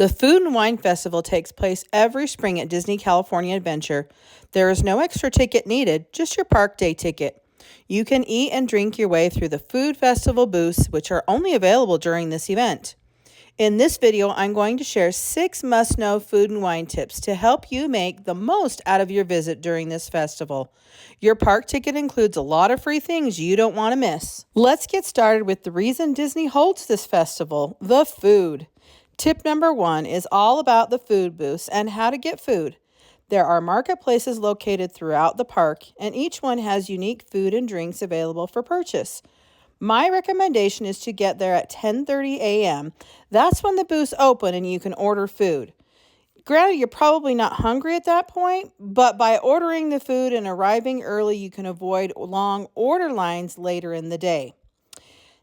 The Food and Wine Festival takes place every spring at Disney California Adventure. There is no extra ticket needed, just your park day ticket. You can eat and drink your way through the food festival booths, which are only available during this event. In this video, I'm going to share 6 must-know food and wine tips to help you make the most out of your visit during this festival. Your park ticket includes a lot of free things you don't want to miss. Let's get started with the reason Disney holds this festival, the food. Tip number 1 is all about the food booths and how to get food. There are marketplaces located throughout the park, and each one has unique food and drinks available for purchase. My recommendation is to get there at 10:30 a.m. That's when the booths open and you can order food. Granted, you're probably not hungry at that point, but by ordering the food and arriving early, you can avoid long order lines later in the day.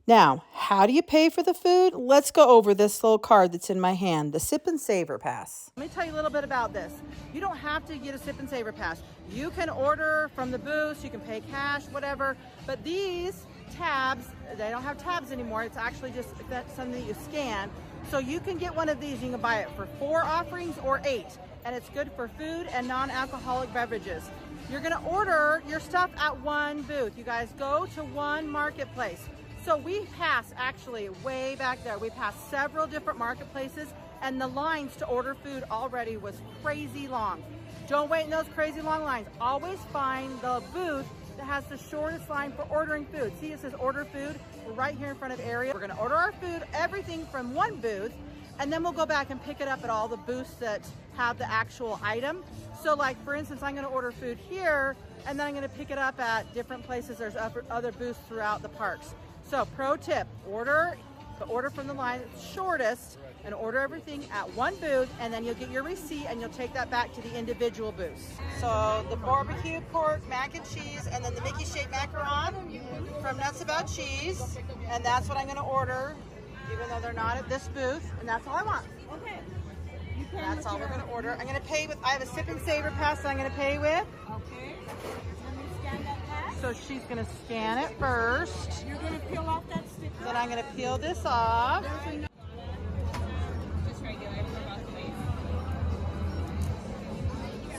Now, how do you pay for the food? Let's go over this little card that's in my hand, the Sip and Savor Pass. Let me tell you a little bit about this. You don't have to get a Sip and Savor Pass. You can order from the booths, you can pay cash, whatever, but these tabs, they don't have tabs anymore. It's actually just something that you scan. So you can get one of these. You can buy it for 4 offerings or 8, and it's good for food and non-alcoholic beverages. You're gonna order your stuff at one booth. You guys go to one marketplace. So we passed, actually way back there, we passed several different marketplaces, and the lines to order food already was crazy long. Don't wait in those crazy long lines. Always find the booth that has the shortest line for ordering food. See, it says order food. We're right here in front of area. We're gonna order our food, everything from one booth, and then we'll go back and pick it up at all the booths that have the actual item. So like, for instance, I'm gonna order food here, and then I'm gonna pick it up at different places. There's other booths throughout the parks. So pro tip, order from the line that's shortest and order everything at one booth, and then you'll get your receipt and you'll take that back to the individual booths. So the barbecue pork mac and cheese, and then the Mickey shaped macaron from Nuts About Cheese, and that's what I'm gonna order, even though they're not at this booth, and that's all I want. Okay. That's all we're gonna order. I'm gonna pay with, I have a Sip and Savor Pass that I'm gonna pay with. Okay. Let me scan that pass. So she's gonna scan it first. You're gonna peel off that sticker. Then I'm gonna peel this off. Just regular for both ways.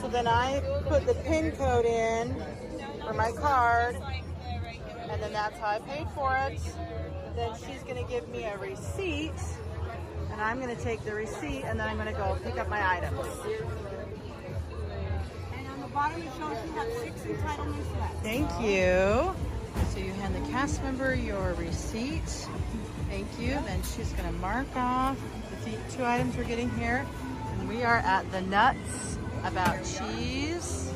So then I put the PIN code in for my card, and then that's how I paid for it. Then she's gonna give me a receipt, and I'm gonna take the receipt, and then I'm gonna go pick up my items. And on the bottom it shows you have 6 entitlements left. Thank you. So you hand the cast member your receipt. Thank you. Then she's gonna mark off the 2 items we're getting here. And we are at the Nuts About Cheese.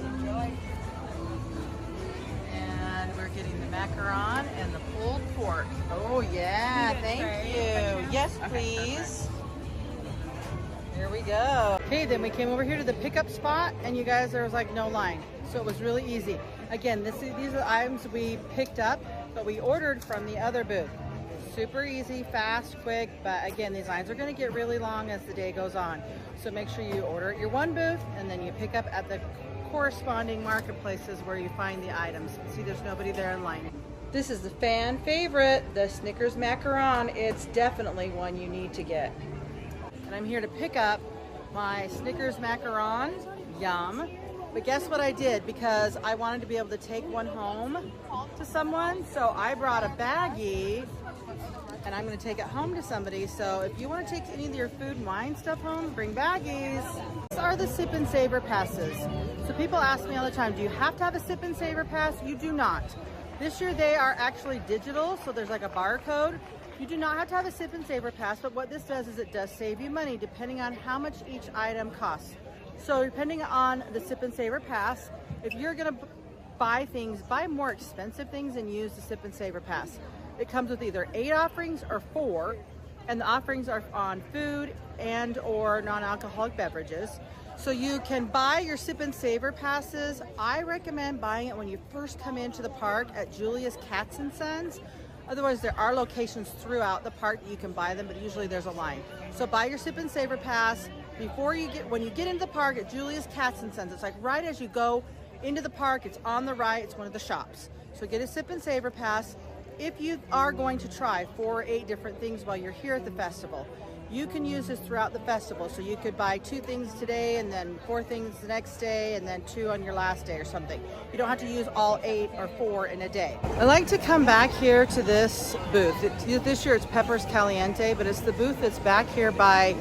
And we're getting the macaron and the pulled pork. Oh yeah, thank you. Yes, please. Here we go. Okay, then we came over here to the pickup spot, and you guys, there was like no line. So it was really easy. Again, these are the items we picked up, but we ordered from the other booth. Super easy, fast, quick, but again, these lines are gonna get really long as the day goes on. So make sure you order at your one booth, and then you pick up at the corresponding marketplaces where you find the items. See, there's nobody there in line. This is the fan favorite, the Snickers macaron. It's definitely one you need to get. And I'm here to pick up my Snickers macaron. Yum. But guess what I did? Because I wanted to be able to take one home to someone, so I brought a baggie, and I'm going to take it home to somebody. So if you want to take any of your food and wine stuff home, bring baggies. These are the Sip and Savor Passes. So people ask me all the time, do you have to have a Sip and Savor Pass? You do not. This year they are actually digital, so there's like a barcode. You do not have to have a Sip and Savor Pass, but what this does is it does save you money depending on how much each item costs. So depending on the Sip and Savor Pass, if you're gonna buy things, buy more expensive things and use the Sip and Savor Pass. It comes with either 8 offerings or 4, and the offerings are on food and or non-alcoholic beverages. So you can buy your Sip and Savor Passes. I recommend buying it when you first come into the park at Julius Katz & Sons. Otherwise, there are locations throughout the park that you can buy them, but usually there's a line. So buy your Sip and Savor Pass when you get into the park at Julius Katz & Sons. It's like right as you go into the park, it's on the right, it's one of the shops. So get a Sip and Savor Pass. If you are going to try 4 or 8 different things while you're here at the festival, You can use this throughout the festival, so you could buy 2 things today and then 4 things the next day and then 2 on your last day or something. You don't have to use all 8 or 4 in a day. I like to come back here to this booth. This year it's Peppers Caliente, but it's the booth that's back here by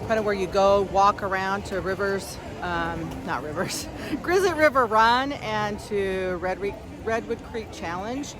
kind of where you go walk around to Rivers, not Rivers, Grizzly River Run and to Redwood Creek Challenge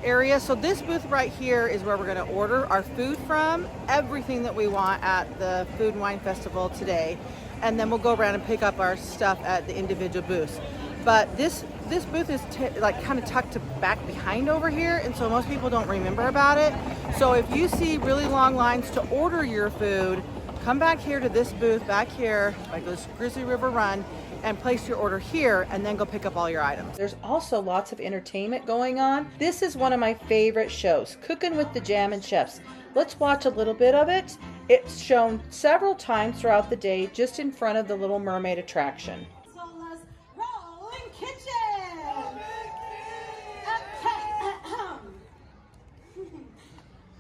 area. So this booth right here is where we're going to order our food from, everything that we want at the Food and Wine Festival today, and then we'll go around and pick up our stuff at the individual booths. But this booth is like kind of tucked back behind over here, and so most people don't remember about it. So if you see really long lines to order your food, come back here to this booth back here by this Grizzly River Run and place your order here and then go pick up all your items. There's also lots of entertainment going on. This is one of my favorite shows, Cooking with the Jammin' Chefs. Let's watch a little bit of it. It's shown several times throughout the day just in front of the Little Mermaid attraction. Rolling kitchen!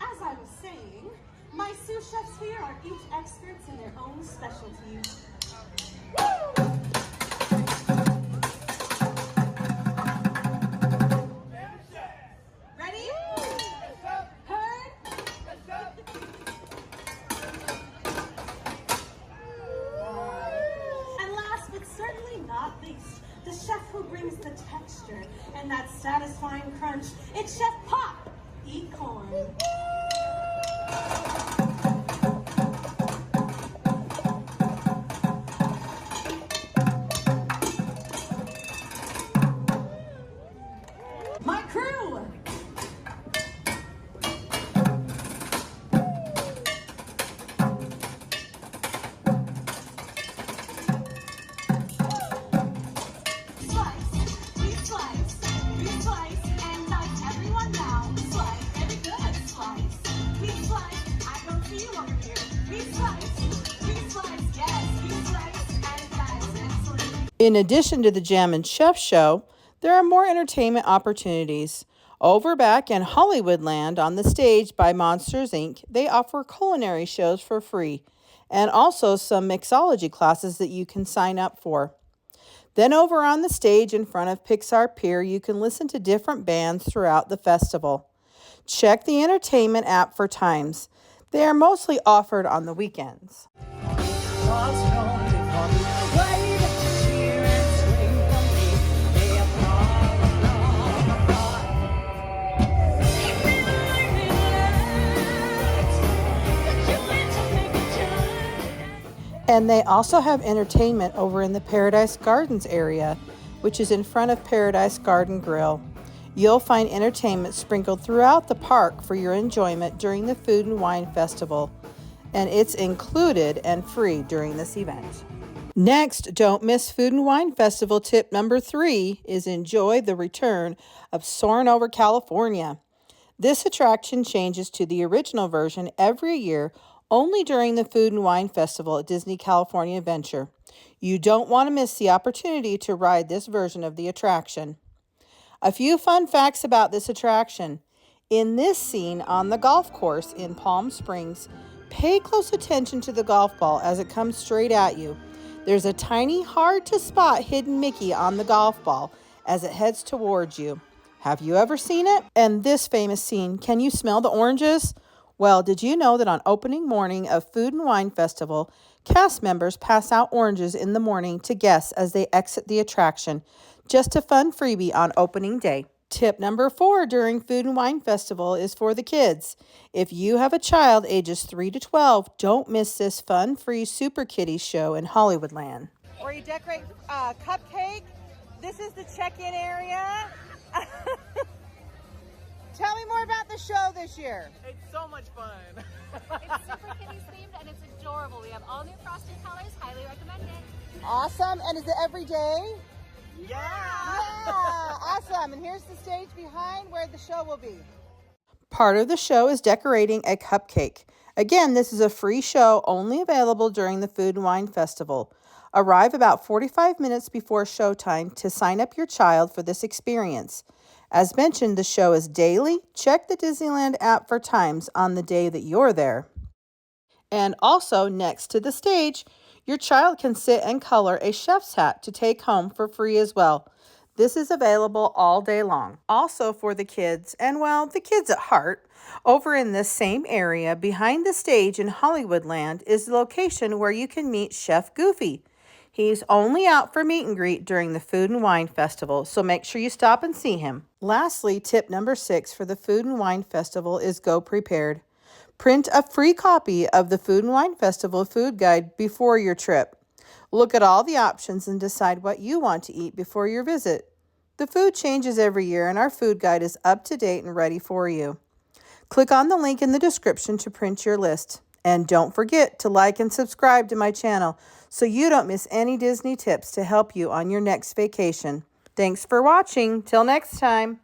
As I was saying, my sous chefs here are each experts in their own specialties. Woo! Ready? Heard? And last but certainly not least, the chef who brings the texture and that satisfying crunch, it's Chef Pop. Eat corn. My crew! Slice, and dice everyone down. Slice, very good, slice. Please slice, I don't see you over here. Please slice, yes, please slice, and that is excellent. In addition to the Jammin' Chef show, there are more entertainment opportunities. Over back in Hollywoodland on the stage by Monsters, Inc., they offer culinary shows for free and also some mixology classes that you can sign up for. Then over on the stage in front of Pixar Pier, you can listen to different bands throughout the festival. Check the entertainment app for times. They are mostly offered on the weekends. And they also have entertainment over in the Paradise Gardens area, which is in front of Paradise Garden Grill. You'll find entertainment sprinkled throughout the park for your enjoyment during the Food and Wine Festival, and it's included and free during this event. Next, don't miss Food and Wine Festival tip number 3 is enjoy the return of Soarin Over California. This attraction changes to the original version every year, only during the Food and Wine Festival at Disney California Adventure. You don't want to miss the opportunity to ride this version of the attraction. A few fun facts about this attraction. In this scene on the golf course in Palm Springs, pay close attention to the golf ball as it comes straight at you. There's a tiny, hard-to-spot hidden Mickey on the golf ball as it heads towards you. Have you ever seen it? And this famous scene, can you smell the oranges? Well, did you know that on opening morning of Food and Wine Festival, cast members pass out oranges in the morning to guests as they exit the attraction? Just a fun freebie on opening day. Tip number 4 during Food and Wine Festival is for the kids. If you have a child ages 3 to 12, don't miss this fun free Super Kitties show in Hollywoodland. Where you decorate cupcake. This is the check-in area. Tell me more about the show this year. It's so much fun. It's Super Kitties themed and it's adorable. We have all new frosted colors. Highly recommend it. Awesome. And is it every day? Yeah. Awesome. And here's the stage behind where the show will be. Part of the show is decorating a cupcake. Again, this is a free show only available during the Food and Wine Festival. Arrive about 45 minutes before showtime to sign up your child for this experience. As mentioned, the show is daily. Check the Disneyland app for times on the day that you're there. And also next to the stage, your child can sit and color a chef's hat to take home for free as well. This is available all day long. Also for the kids, and well, the kids at heart, over in this same area behind the stage in Hollywoodland is the location where you can meet Chef Goofy. He's only out for meet and greet during the Food and Wine Festival, so make sure you stop and see him. Lastly, tip number 6 for the Food and Wine Festival is go prepared. Print a free copy of the Food and Wine Festival food guide before your trip. Look at all the options and decide what you want to eat before your visit. The food changes every year and our food guide is up to date and ready for you. Click on the link in the description to print your list. And don't forget to like and subscribe to my channel so you don't miss any Disney tips to help you on your next vacation. Thanks for watching. Till next time.